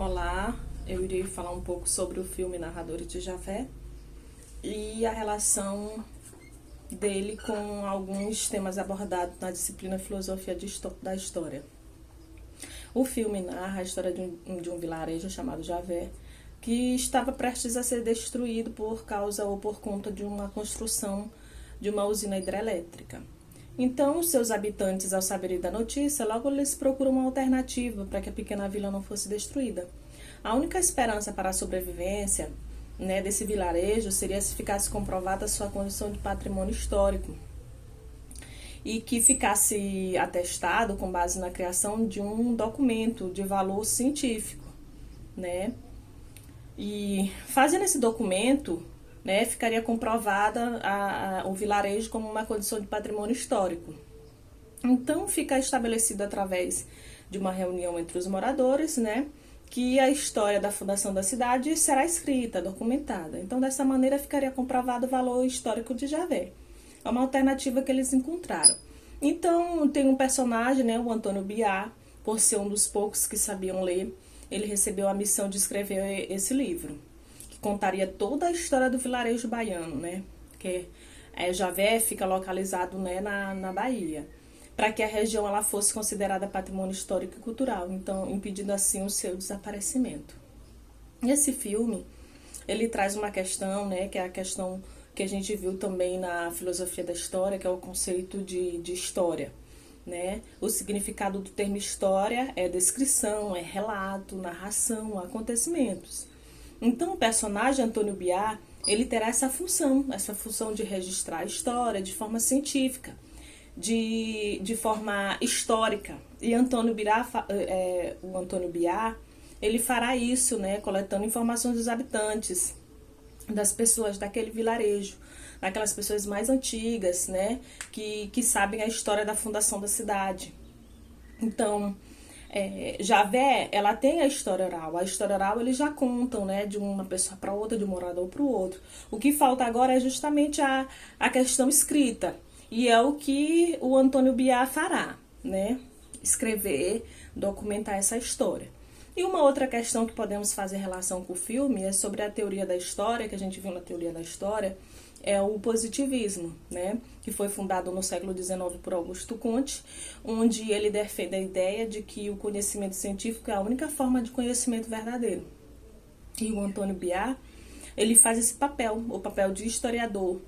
Olá, eu irei falar um pouco sobre o filme Narradores de Javé e a relação dele com alguns temas abordados na disciplina Filosofia da História. O filme narra a história de um vilarejo chamado Javé, que estava prestes a ser destruído por causa ou por conta de uma construção de uma usina hidrelétrica. Então, seus habitantes, ao saberem da notícia, logo eles procuram uma alternativa para que a pequena vila não fosse destruída. A única esperança para a sobrevivência, desse vilarejo seria se ficasse comprovada a sua condição de patrimônio histórico e que ficasse atestado com base na criação de um documento de valor científico, né? E fazendo esse documento, ficaria comprovada o vilarejo como uma condição de patrimônio histórico. Então, fica estabelecido através de uma reunião entre os moradores, que a história da fundação da cidade será escrita, documentada. Então, dessa maneira, ficaria comprovado o valor histórico de Javé. É uma alternativa que eles encontraram. Então, tem um personagem, o Antônio Biá, por ser um dos poucos que sabiam ler, ele recebeu a missão de escrever esse livro, que contaria toda a história do vilarejo baiano, que Javé fica localizado na Bahia, para que a região ela fosse considerada patrimônio histórico e cultural, então impedindo assim o seu desaparecimento. Esse filme, ele traz uma questão, que é a questão que a gente viu também na filosofia da história, que é o conceito de história. O significado do termo história é descrição, é relato, narração, acontecimentos. Então o personagem Antônio Biá, ele terá essa função de registrar a história de forma científica, de forma histórica. E o Antônio Biá, ele fará isso, coletando informações dos habitantes, das pessoas daquele vilarejo, daquelas pessoas mais antigas, que sabem a história da fundação da cidade. Então, Javé, ela tem a história oral. A história oral eles já contam, de uma pessoa para outra, de um morador para o outro. O que falta agora é justamente a questão escrita. E é o que o Antônio Biá fará, escrever, documentar essa história. E uma outra questão que podemos fazer relação com o filme é sobre a teoria da história, que a gente viu na teoria da história, é o positivismo, que foi fundado no século XIX por Augusto Comte, onde ele defende a ideia de que o conhecimento científico é a única forma de conhecimento verdadeiro. E o Antônio Biá, ele faz esse papel, o papel de historiador,